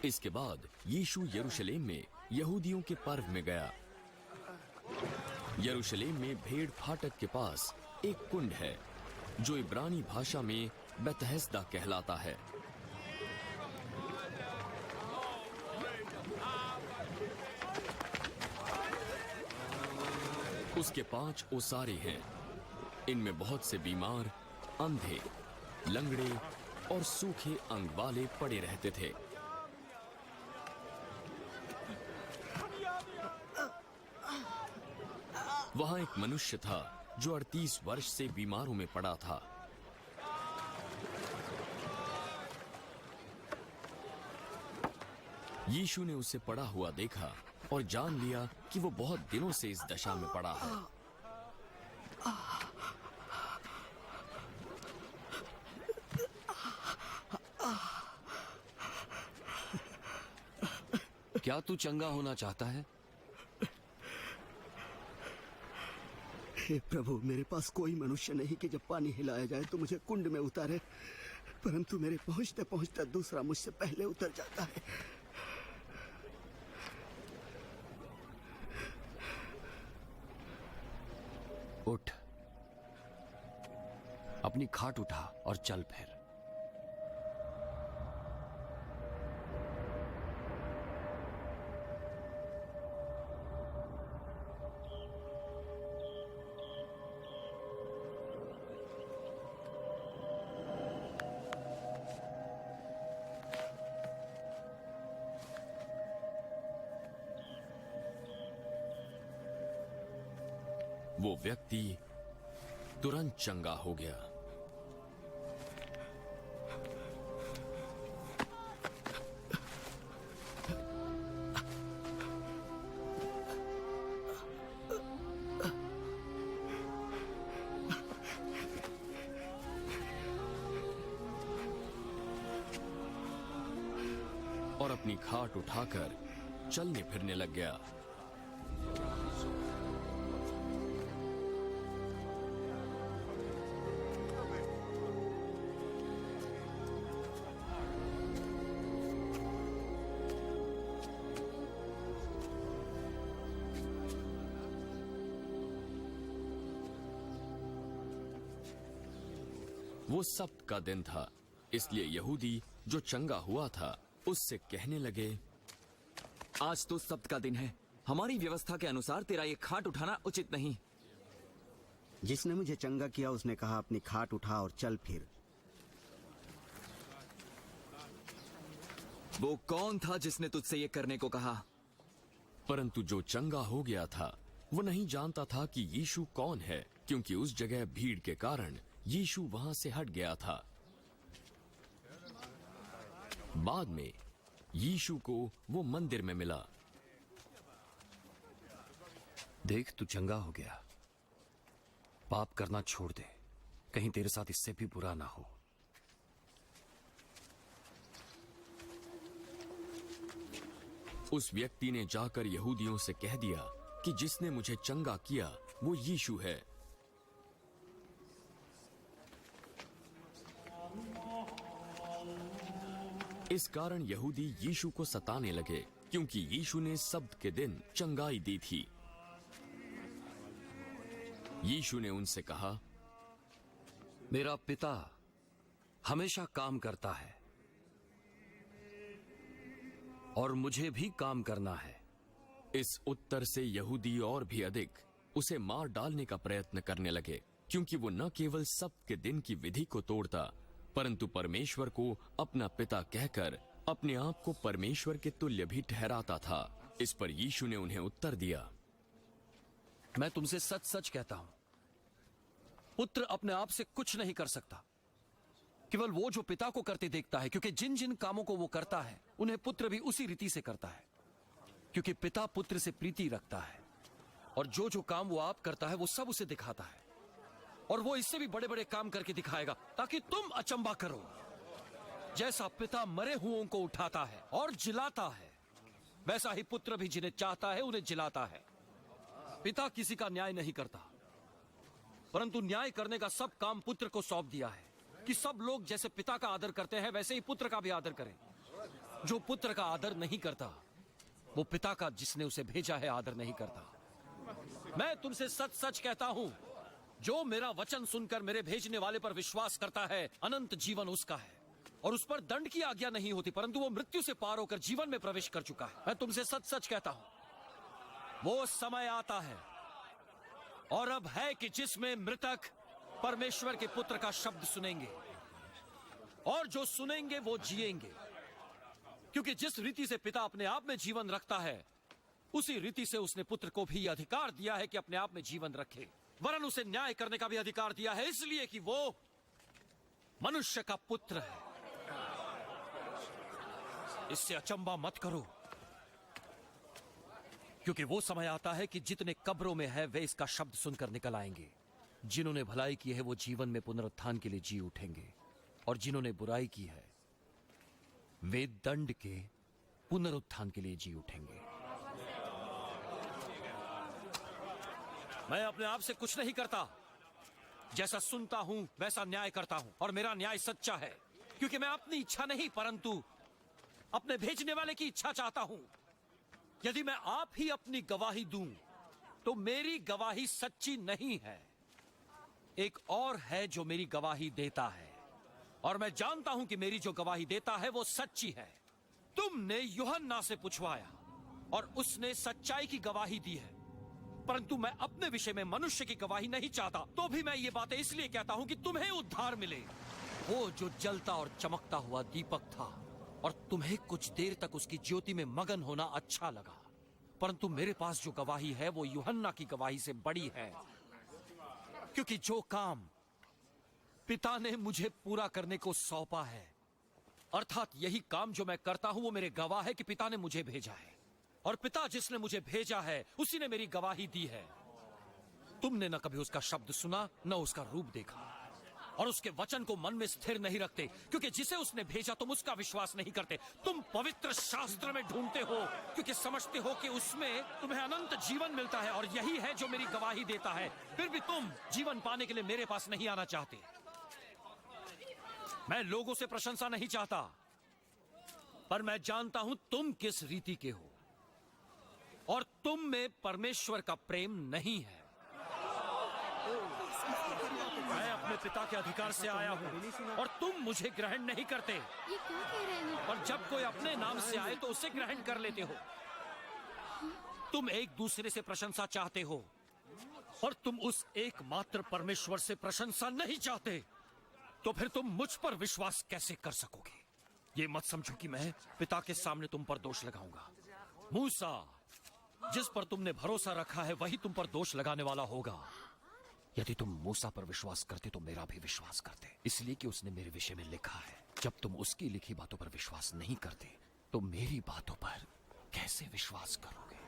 इसके बाद यीशु यरूशलेम में यहूदियों के पर्व में गया। यरूशलेम में भेड़ फाटक के पास एक कुंड है जो इब्रानी भाषा में बेतहस्दा कहलाता है। उसके 5 ओसारे हैं। इनमें बहुत से बीमार, अंधे, लंगड़े और सूखे अंग वाले पड़े रहते थे। वहां एक मनुष्य था जो 38 वर्ष से बीमारों में पड़ा था। यीशु ने उसे पड़ा हुआ देखा और जान लिया कि वो बहुत दिनों से इस दशा में पड़ा है। क्या तू चंगा होना चाहता है? हे प्रभु, मेरे पास कोई मनुष्य नहीं कि जब पानी हिलाया जाए तो मुझे कुंड में उतारे, परंतु मेरे पहुंचते पहुंचते दूसरा मुझसे पहले उतर जाता है। उठ, अपनी खाट उठा और चल फिर। वो व्यक्ति तुरंत चंगा हो गया। और अपनी खाट उठाकर चलने फिरने लग गया। वो सब्त का दिन था, इसलिए यहूदी जो चंगा हुआ था उससे कहने लगे, आज तो सब्त का दिन है, हमारी व्यवस्था के अनुसार तेरा ये खाट उठाना उचित नहीं। जिसने मुझे चंगा किया उसने कहा, अपनी खाट उठा और चल फिर। वो कौन था जिसने तुझसे ये करने को कहा? परंतु जो चंगा हो गया था वो नहीं जानता था कि यीशु कौन है, क्योंकि उस जगह भीड़ के कारण यीशु वहां से हट गया था। बाद में यीशु को वो मंदिर में मिला। देख, तू चंगा हो गया। पाप करना छोड़ दे, कहीं तेरे साथ इससे भी बुरा ना हो। उस व्यक्ति ने जाकर यहूदियों से कह दिया कि जिसने मुझे चंगा किया वो यीशु है। इस कारण यहूदी यीशु को सताने लगे, क्योंकि यीशु ने सब्त के दिन चंगाई दी थी। यीशु ने उनसे कहा, मेरा पिता हमेशा काम करता है और मुझे भी काम करना है। इस उत्तर से यहूदी और भी अधिक उसे मार डालने का प्रयत्न करने लगे, क्योंकि वो न केवल सब्त के दिन की विधि को तोड़ता, परंतु परमेश्वर को अपना पिता कहकर अपने आप को परमेश्वर के तुल्य भी ठहराता था। इस पर यीशु ने उन्हें उत्तर दिया, मैं तुमसे सच सच कहता हूं, पुत्र अपने आप से कुछ नहीं कर सकता, केवल वो जो पिता को करते देखता है, क्योंकि जिन जिन कामों को वो करता है उन्हें पुत्र भी उसी रीति से करता है, क्योंकि पिता पुत्र से प्रीति रखता है। और जो जो काम वो आप करता है वो सब उसे दिखाता है, और वो इससे भी बड़े बड़े काम करके दिखाएगा, ताकि तुम अचंबा करो। जैसा पिता मरे हुओं को उठाता है और जिलाता है, वैसा ही पुत्र भी जिन्हें चाहता है उन्हें जिलाता है। पिता किसी का न्याय नहीं करता, परंतु न्याय करने का सब काम पुत्र को सौंप दिया है, कि सब लोग जैसे पिता का आदर करते हैं वैसे ही पुत्र का भी आदर करें। जो पुत्र का आदर नहीं करता वो पिता का जिसने उसे भेजा है आदर नहीं करता। मैं तुमसे सच सच कहता हूं, जो मेरा वचन सुनकर मेरे भेजने वाले पर विश्वास करता है अनंत जीवन उसका है और उस पर दंड की आज्ञा नहीं होती, परंतु वो मृत्यु से पार होकर जीवन में प्रवेश कर चुका है। मैं तुमसे सच सच कहता हूं, वो समय आता है और अब है कि जिसमें मृतक परमेश्वर के पुत्र का शब्द सुनेंगे और जो सुनेंगे वो जिएंगे, क्योंकि जिस रीति से पिता अपने आप में जीवन रखता है उसी रीति से उसने पुत्र को भी अधिकार दिया है कि अपने आप में जीवन रखे, वरन उसे न्याय करने का भी अधिकार दिया है, इसलिए कि वो मनुष्य का पुत्र है। इससे अचंबा मत करो, क्योंकि वो समय आता है कि जितने कब्रों में है वे इसका शब्द सुनकर निकल आएंगे। जिन्होंने भलाई की है वो जीवन में पुनरुत्थान के लिए जी उठेंगे और जिन्होंने बुराई की है वे दंड के पुनरुत्थान के लिए जी उठेंगे। मैं अपने आप से कुछ नहीं करता, जैसा सुनता हूं वैसा न्याय करता हूं और मेरा न्याय सच्चा है, क्योंकि मैं अपनी इच्छा नहीं परंतु अपने भेजने वाले की इच्छा चाहता हूं। यदि मैं आप ही अपनी गवाही दूं तो मेरी गवाही सच्ची नहीं है, एक और है जो मेरी गवाही देता है और मैं जानता हूं कि मेरी जो गवाही देता है वो सच्ची है। तुमने यूहन्ना से पूछवाया और उसने सच्चाई की गवाही दी है, परंतु मैं अपने विषय में मनुष्य की गवाही नहीं चाहता। तो भी मैं ये बातें इसलिए कहता हूं कि तुम्हें उद्धार मिले। वो जो जलता और चमकता हुआ दीपक था और तुम्हें कुछ देर तक उसकी ज्योति में मगन होना अच्छा लगा, परंतु मेरे पास जो गवाही है वो यूहन्ना की गवाही से बड़ी है, क्योंकि जो काम पिता ने मुझे पूरा करने को सौंपा है, अर्थात यही काम जो मैं करता हूं वो मेरे गवाह है कि पिता ने मुझे भेजा है और पिता जिसने मुझे भेजा है उसी ने मेरी गवाही दी है। तुमने न कभी उसका शब्द सुना न उसका रूप देखा और उसके वचन को मन में स्थिर नहीं रखते, क्योंकि जिसे उसने भेजा तुम उसका विश्वास नहीं करते। तुम पवित्र शास्त्र में ढूंढते हो क्योंकि समझते हो कि उसमें तुम्हें अनंत जीवन मिलता है और यही है जो मेरी गवाही देता है। फिर भी तुम जीवन पाने के लिए मेरे पास नहीं आना चाहते। मैं लोगों से प्रशंसा नहीं चाहता, पर मैं जानता हूं तुम किस रीति के हो और तुम में परमेश्वर का प्रेम नहीं है। मैं अपने पिता के अधिकार से आया हूं और तुम मुझे ग्रहण नहीं करते, ये क्या कह रहे हैं? और जब कोई अपने नाम से आए तो उसे ग्रहण कर लेते हो। तुम एक दूसरे से प्रशंसा चाहते हो और तुम उस एकमात्र परमेश्वर से प्रशंसा नहीं चाहते, तो फिर तुम मुझ पर विश्वास कैसे कर सकोगे? ये मत समझो कि मैं पिता के सामने तुम पर दोष लगाऊंगा। मूसा, जिस पर तुमने भरोसा रखा है वही तुम पर दोष लगाने वाला होगा। यदि तुम मूसा पर विश्वास करते तो मेरा भी विश्वास करते, इसलिए कि उसने मेरे विषय में लिखा है। जब तुम उसकी लिखी बातों पर विश्वास नहीं करते तो मेरी बातों पर कैसे विश्वास करोगे?